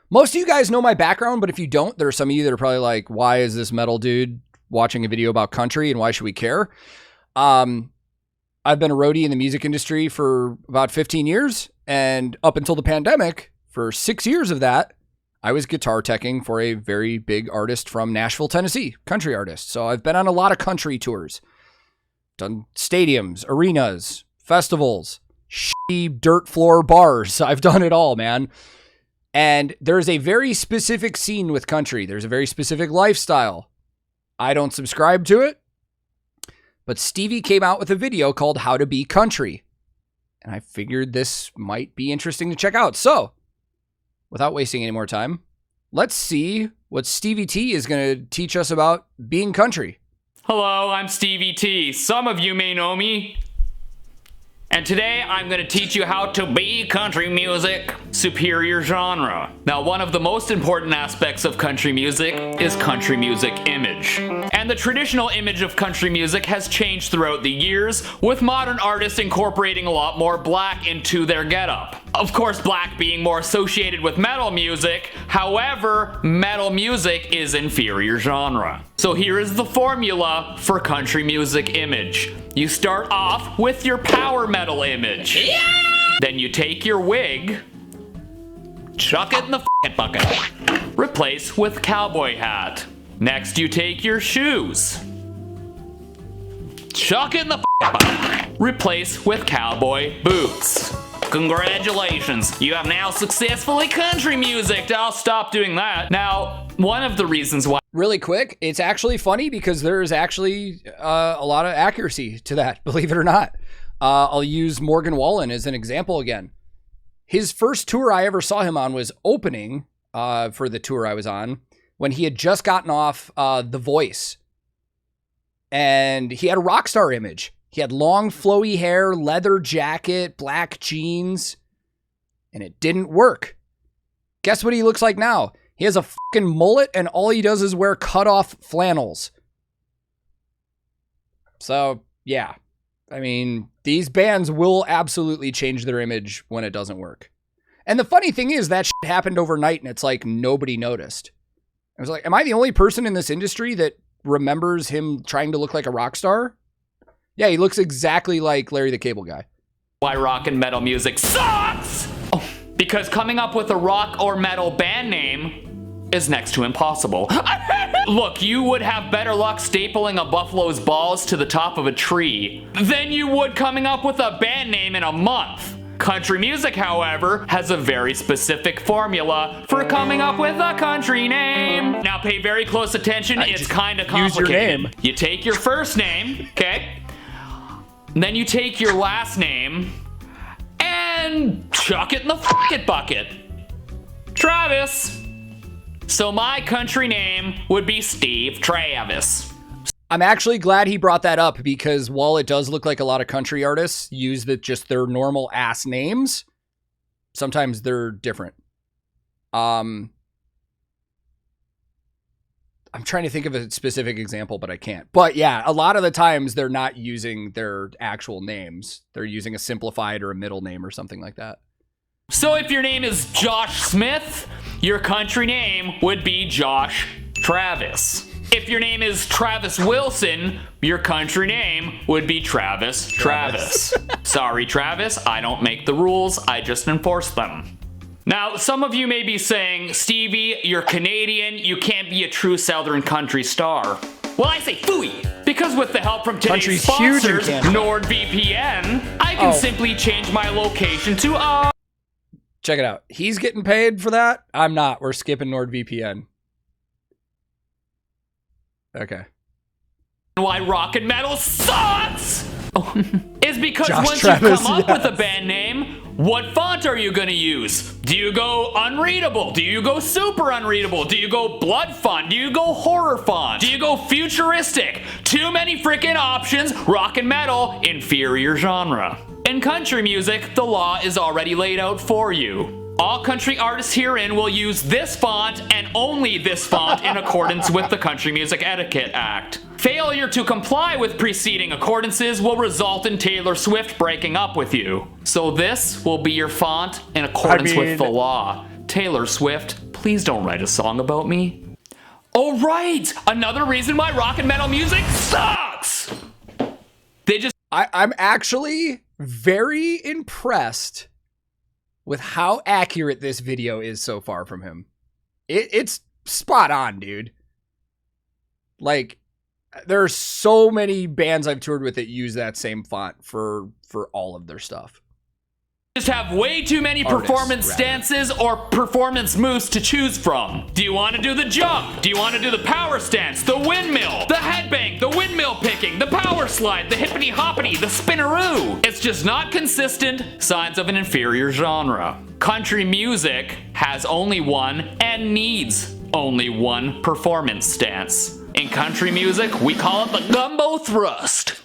Most of you guys know my background, but if you don't, there are some of you that are probably like, why is this metal dude watching a video about country and why should we care? I've been a roadie in the music industry for about 15 years, and up until the pandemic, for 6 years of that, I was guitar teching for a very big artist from Nashville, Tennessee, country artist. So I've been on a lot of country tours, done stadiums, arenas, festivals, shitty dirt floor bars. I've done it all, man. And there's a very specific scene with country. There's a very specific lifestyle. I don't subscribe to it, but Stevie came out with a video called How to Be Country. And I figured this might be interesting to check out. So, without wasting any more time, let's see what Stevie T is going to teach us about being country. Hello, I'm Stevie T. Some of you may know me. And today I'm going to teach you how to be country music, superior genre. Now, one of the most important aspects of country music is country music image. And the traditional image of country music has changed throughout the years, with modern artists incorporating a lot more black into their getup. Of course, black being more associated with metal music. However, metal music is inferior genre. So here is the formula for country music image. You start off with your power metal image. Yeah! Then you take your wig, chuck it in the bucket, replace with cowboy hat. Next, you take your shoes, chuck it in the bucket, replace with cowboy boots. Congratulations, you have now successfully country music. I'll stop doing that. Now, one of the reasons why... Really quick, it's actually funny because there's actually a lot of accuracy to that, believe it or not. I'll use Morgan Wallen as an example again. His first tour I ever saw him on was opening for the tour I was on when he had just gotten off The Voice. And he had a rock star image. He had long flowy hair, leather jacket, black jeans, and it didn't work. Guess what he looks like now? He has a fucking mullet and all he does is wear cut-off flannels. So, yeah. I mean, these bands will absolutely change their image when it doesn't work. And the funny thing is that shit happened overnight and it's like nobody noticed. I was like, am I the only person in this industry that remembers him trying to look like a rock star? Yeah, he looks exactly like Larry the Cable Guy. Why rock and metal music sucks? Oh, because coming up with a rock or metal band name is next to impossible. Look, you would have better luck stapling a buffalo's balls to the top of a tree than you would coming up with a band name in a month. Country music, however, has a very specific formula for coming up with a country name. Now pay very close attention, it's kind of complicated. Use your name. You take your first name, okay? Then you take your last name and chuck it in the bucket. Travis. So my country name would be Steve Travis. I'm actually glad he brought that up because while it does look like a lot of country artists use just their normal ass names, sometimes they're different. I'm trying to think of a specific example, but I can't. But yeah, a lot of the times they're not using their actual names. They're using a simplified or a middle name or something like that. So if your name is Josh Smith, your country name would be Josh Travis. If your name is Travis Wilson, your country name would be Travis Travis. Sorry, Travis, I don't make the rules, I just enforce them. Now, some of you may be saying, Stevie, you're Canadian, you can't be a true Southern country star. Well, I say phooey, because with the help from today's sponsors, NordVPN, I can simply change my location to Check it out. He's getting paid for that. I'm not. We're skipping NordVPN. Okay. Why rock and metal sucks is because once Travis, you come up with a band name, what font are you gonna use? Do you go unreadable? Do you go super unreadable? Do you go blood font? Do you go horror font? Do you go futuristic? Too many freaking options. Rock and metal, inferior genre. In country music, the law is already laid out for you. All country artists herein will use this font and only this font in accordance with the Country Music Etiquette Act. Failure to comply with preceding accordances will result in Taylor Swift breaking up with you. So this will be your font in accordance with the law. Taylor Swift, Please don't write a song about me. Oh, right! Another reason why rock and metal music sucks! They just... I'm actually very impressed with how accurate this video is so far from him. It's spot on, dude. Like, there are so many bands I've toured with that use that same font for all of their stuff. Just have way too many performance stances or performance moves to choose from. Do you want to do the jump? Do you want to do the power stance, the windmill, the headbang, the windmill picking, the power slide, the hippity hoppity, the spinneroo? It's just not consistent, signs of an inferior genre. Country music has only one and needs only one performance stance. In country music, we call it the gumbo thrust.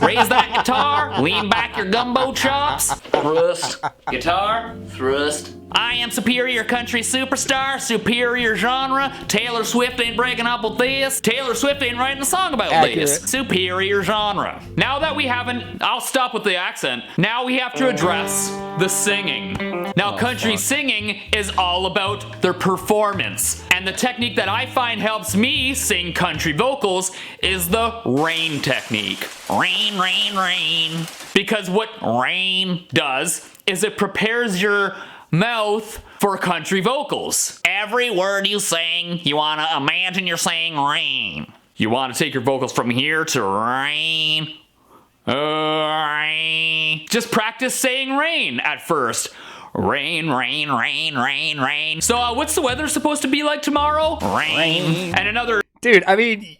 Raise that guitar, lean back your gumbo chops, thrust, guitar, thrust. I am superior country superstar, superior genre. Taylor Swift ain't breaking up with this. Taylor Swift ain't writing a song about this. Superior genre. Now that we haven't, I'll stop with the accent. Now we have to address the singing. Now country singing is all about their performance. And the technique that I find helps me sing country vocals is the rain technique. Rain, rain, rain. Because what rain does is it prepares your mouth for country vocals. Every word you sing, you want to imagine you're saying rain. You want to take your vocals from here to rain. Rain. Just practice saying rain at first. Rain, rain, rain, rain, rain. So what's the weather supposed to be like tomorrow? Rain. And another... Dude, I mean,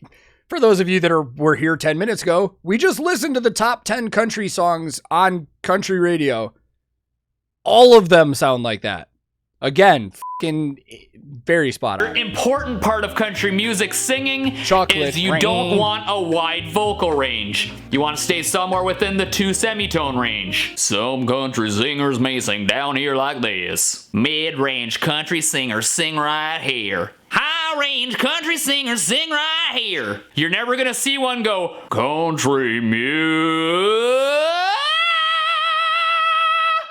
for those of you that were here 10 minutes ago, we just listened to the top 10 country songs on country radio. All of them sound like that. Again, fucking very spot on. Important part of country music singing is you don't want a wide vocal range. You want to stay somewhere within the 2 semitone range. Some country singers may sing down here like this. Mid-range country singers sing right here. High-range country singers sing right here. You're never gonna see one go, country music.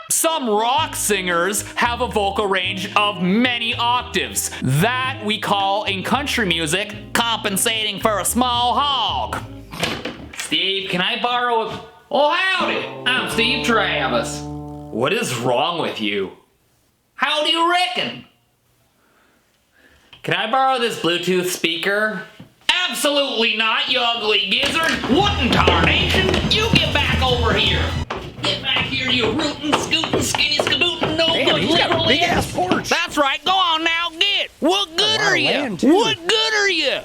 Some rock singers have a vocal range of many octaves. That we call in country music compensating for a small hog. Steve, can I borrow a... Oh, howdy. I'm Steve Travis. What is wrong with you? How do you reckon? Can I borrow this Bluetooth speaker? Absolutely not, you ugly gizzard. What in tarnation? You get back over here. Get back here, you rootin', scootin', skinny, skadootin', no good. He's got a big ass porch. That's right, go on now, get. What good are you? What good are you?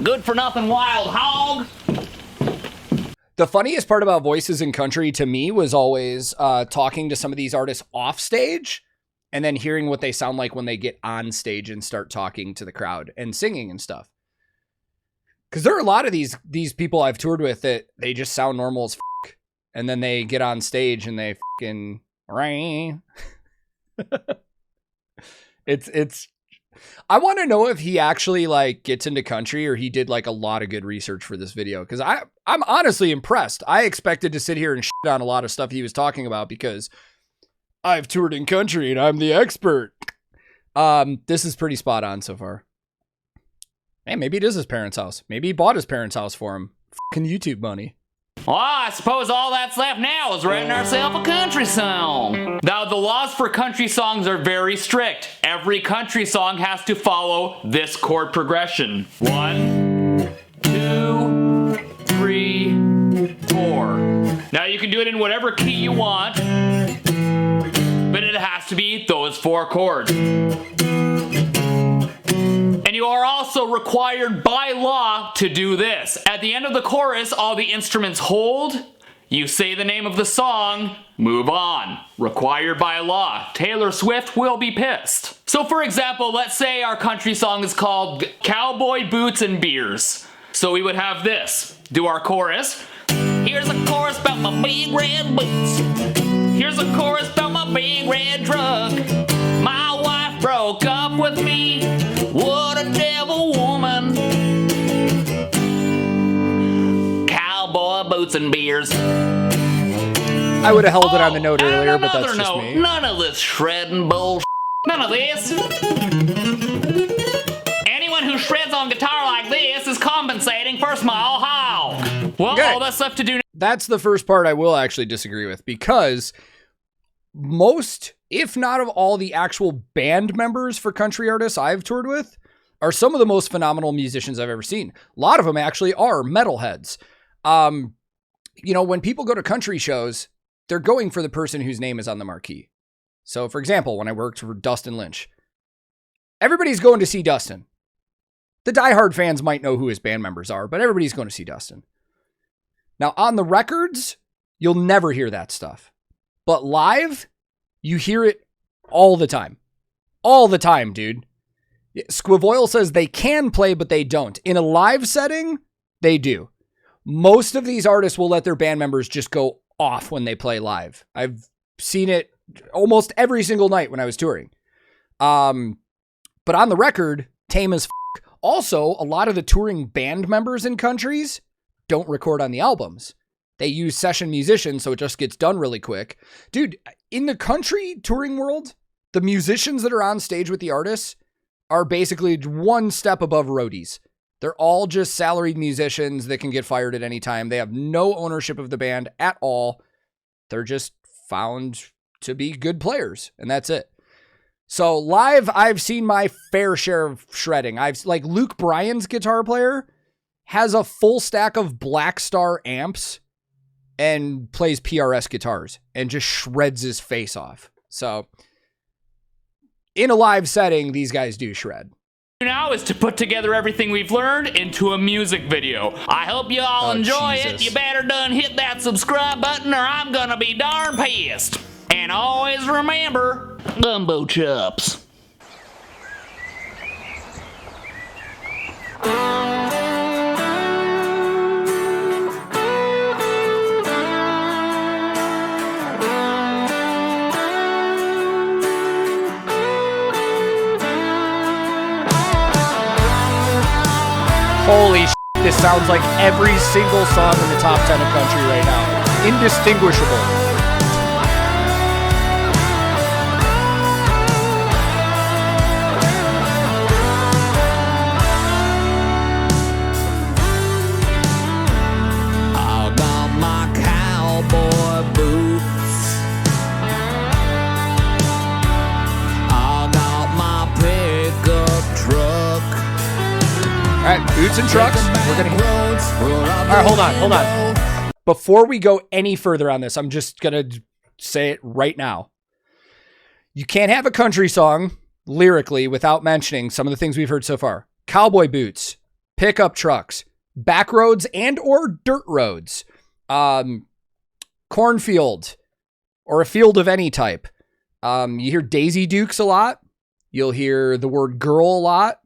Good for nothing wild hog. The funniest part about voices in country to me was always talking to some of these artists off stage and then hearing what they sound like when they get on stage and start talking to the crowd and singing and stuff. Because there are a lot of these people I've toured with that they just sound normal as fuck. And then they get on stage and they fucking rain. It's I want to know if he actually like gets into country or he did like a lot of good research for this video. Because I'm honestly impressed. I expected to sit here and shit on a lot of stuff he was talking about because I've toured in country and I'm the expert. This is pretty spot on so far. Hey, maybe it is his parents' house. Maybe he bought his parents' house for him. Fucking YouTube money. Well, I suppose all that's left now is writing ourselves a country song. Now, the laws for country songs are very strict. Every country song has to follow this chord progression. 1, 2, 3, 4. Now, you can do it in whatever key you want, but it has to be those 4 chords. And you are also required by law to do this. At the end of the chorus, all the instruments hold, you say the name of the song, move on. Required by law. Taylor Swift will be pissed. So for example, let's say our country song is called Cowboy Boots and Beers. So we would have this. Do our chorus. Here's a chorus about my big red boots. Here's a chorus about my big red truck. My wife broke up with me. What a devil woman. Cowboy boots and beers. I would have held it on the note earlier, but that's just note, me. None of this shredding bullshit. None of this. Anyone who shreds on guitar like this is compensating for small hog. Well, Okay. all that's left to do. That's the first part I will actually disagree with, because most, if not of all the actual band members for country artists I've toured with, are some of the most phenomenal musicians I've ever seen. A lot of them actually are metalheads. You know, when people go to country shows, they're going for the person whose name is on the marquee. So, for example, when I worked for Dustin Lynch, everybody's going to see Dustin. The diehard fans might know who his band members are, but everybody's going to see Dustin. Now, on the records, you'll never hear that stuff. But live, you hear it all the time. All the time, dude. Squivoil says they can play, but they don't. In a live setting, they do. Most of these artists will let their band members just go off when they play live. I've seen it almost every single night when I was touring. But on the record, tame as f***. Also, a lot of the touring band members in countries don't record on the albums. They use session musicians, so it just gets done really quick. Dude, in the country touring world, the musicians that are on stage with the artists are basically one step above roadies. They're all just salaried musicians that can get fired at any time. They have no ownership of the band at all. They're just found to be good players, and that's it. So live, I've seen my fair share of shredding. Like Luke Bryan's guitar player has a full stack of Black Star amps and plays PRS guitars and just shreds his face off. So in a live setting, these guys do shred. Now is to put together everything we've learned into a music video. I hope you all enjoy it. You better done hit that subscribe button or I'm gonna be darn pissed. And always remember, gumbo chops. Holy shit, this sounds like every single song in the top 10 of country right now. Indistinguishable. I got my cowboy boots. I got my pickup truck. All right, boots and trucks. We're gonna. All right, hold on. Before we go any further on this, I'm just gonna say it right now. You can't have a country song lyrically without mentioning some of the things we've heard so far: cowboy boots, pickup trucks, back roads and or dirt roads, cornfield, or a field of any type. You hear Daisy Dukes a lot. You'll hear the word girl a lot.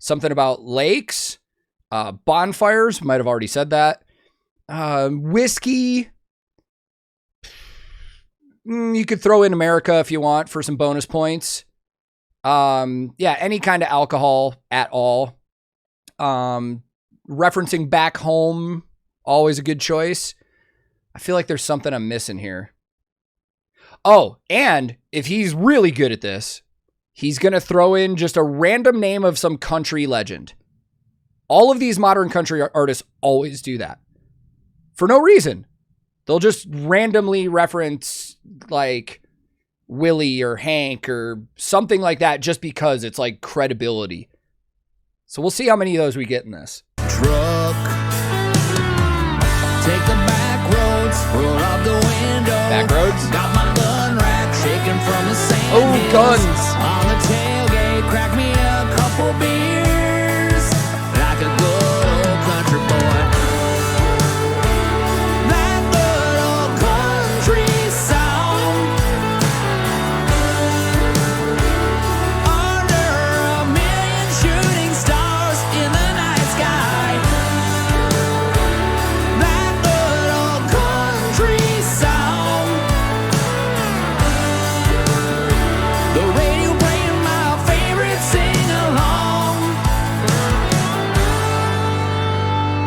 Something about lakes, bonfires, might have already said that. Whiskey. You could throw in America if you want for some bonus points. Yeah, any kind of alcohol at all. Referencing back home, always a good choice. I feel like there's something I'm missing here. Oh, and if he's really good at this, he's going to throw in just a random name of some country legend. All of these modern country artists always do that. For no reason. They'll just randomly reference like Willie or Hank or something like that just because it's like credibility. So we'll see how many of those we get in this. Truck. Take the back roads, roll out the window. Back roads? Got my gun rack shaking from the sand. Oh, hills. guns. On the tailgate, crack me a couple beers. Like a good old country boy. That good old country song. Under a million shooting stars in the night sky. That good old country song. The radio playing my favorite sing-along.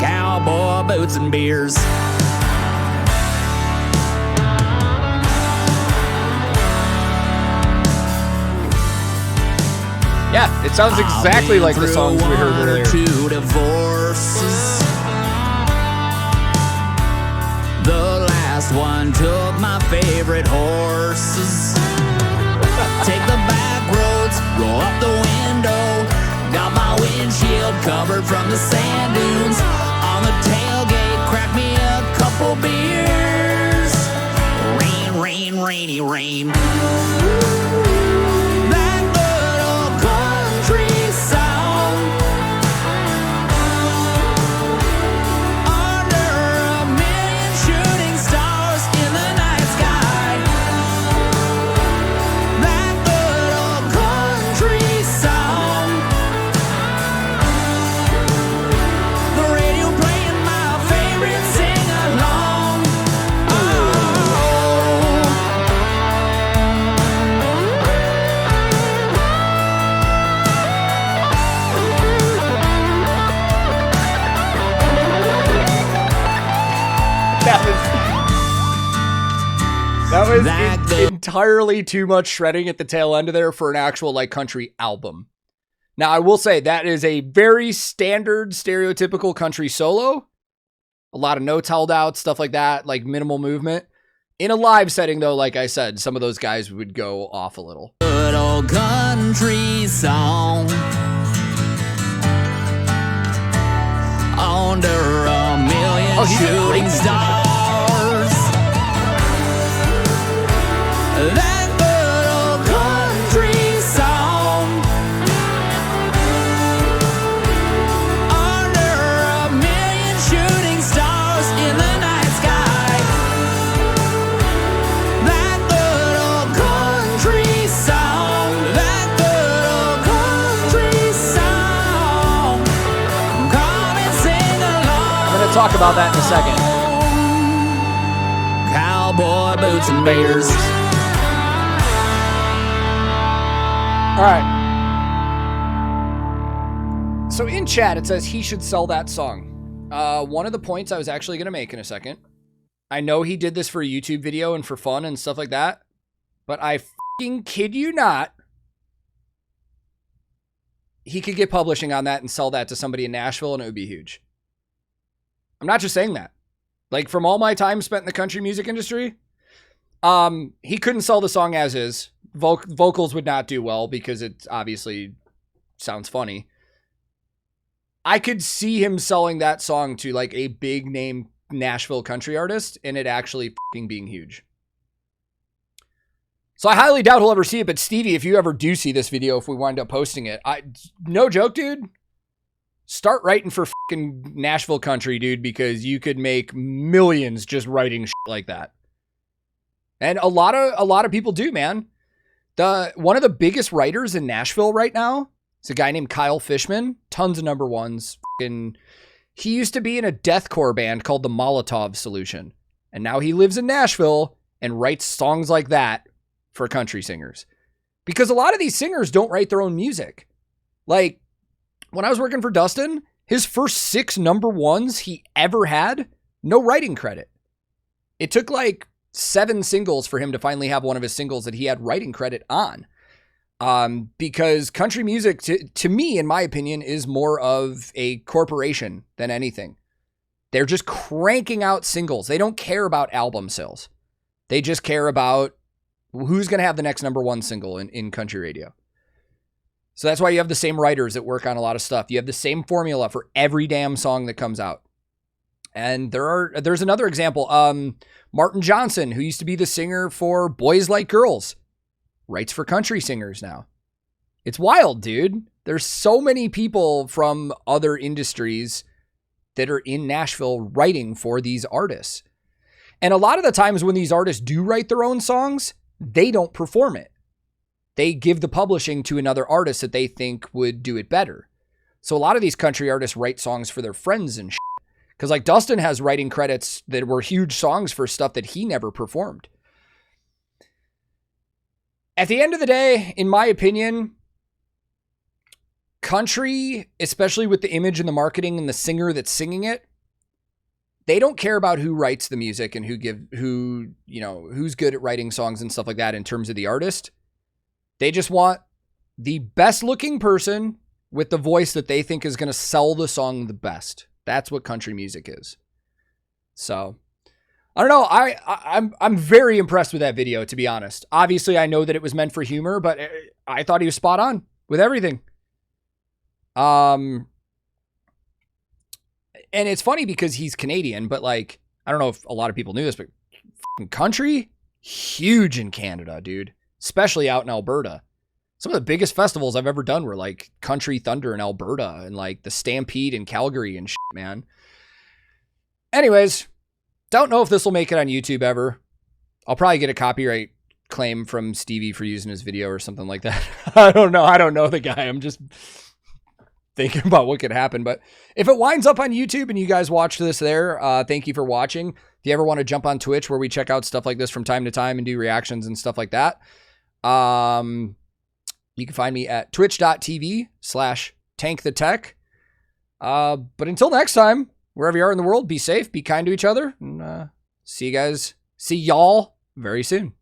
Cowboy boots and beers. It sounds exactly like the songs we heard earlier. 2 divorces. The last one took my favorite horses. Take the back roads, roll up the window. Got my windshield covered from the sand dunes. On the tailgate, crack me a couple beers. Rain, rain, rainy rain. That good old country song. Under a million shooting stars in the night sky. That good old country song. The radio playing my favorite sing-along. That was entirely too much shredding at the tail end of there for an actual like country album. Now, I will say that is a very standard, stereotypical country solo. A lot of notes held out, stuff like that, like minimal movement. In a live setting, though, like I said, some of those guys would go off a little. Good old country song. Under a million shooting stars. That good old country song. Under a million shooting stars in the night sky. That good old country song. That good old country song. Come and sing along. I'm going to talk about that in a second. Cowboy boots and beers. All right. So in chat, it says he should sell that song. One of the points I was actually going to make in a second. I know he did this for a YouTube video and for fun and stuff like that, but I fucking kid you not, he could get publishing on that and sell that to somebody in Nashville and it would be huge. I'm not just saying that. Like, from all my time spent in the country music industry, he couldn't sell the song as is. Vocals would not do well because it obviously sounds funny. I could see him selling that song to like a big name Nashville country artist and it actually fucking being huge. So I highly doubt he'll ever see it, but Stevie, if you ever do see this video, if we wind up posting it, no joke, dude, start writing for fucking Nashville country, dude, because you could make millions just writing shit like that. And a lot of people do, man. One of the biggest writers in Nashville right now is a guy named Kyle Fishman. Tons of number ones. He used to be in a deathcore band called the Molotov Solution. And now he lives in Nashville and writes songs like that for country singers. Because a lot of these singers don't write their own music. Like, when I was working for Dustin, his first 6 number ones he ever had, no writing credit. It took like 7 singles for him to finally have one of his singles that he had writing credit on. Because country music, to me, in my opinion, is more of a corporation than anything. They're just cranking out singles. They don't care about album sales. They just care about who's going to have the next number one single in country radio. So that's why you have the same writers that work on a lot of stuff. You have the same formula for every damn song that comes out. And there's another example. Martin Johnson, who used to be the singer for Boys Like Girls, writes for country singers now. It's wild, dude. There's so many people from other industries that are in Nashville writing for these artists. And a lot of the times when these artists do write their own songs, they don't perform it. They give the publishing to another artist that they think would do it better. So a lot of these country artists write songs for their friends and shit. Because like Dustin has writing credits that were huge songs for stuff that he never performed. At the end of the day, in my opinion, country, especially with the image and the marketing and the singer that's singing it, they don't care about who writes the music and who's good at writing songs and stuff like that in terms of the artist. They just want the best looking person with the voice that they think is going to sell the song the best. That's what country music is. So I don't know. I'm very impressed with that video, to be honest. Obviously, I know that it was meant for humor, but I thought he was spot on with everything. And it's funny because he's Canadian, but like, I don't know if a lot of people knew this, but country, huge in Canada, dude. Especially out in Alberta. Some of the biggest festivals I've ever done were like Country Thunder in Alberta and like the Stampede in Calgary and shit, man. Anyways, don't know if this will make it on YouTube ever. I'll probably get a copyright claim from Stevie for using his video or something like that. I don't know the guy. I'm just thinking about what could happen. But if it winds up on YouTube and you guys watch this there, thank you for watching. If you ever want to jump on Twitch where we check out stuff like this from time to time and do reactions and stuff like that, you can find me at twitch.tv/TankTheTech. But until next time, wherever you are in the world, be safe, be kind to each other, and see y'all very soon.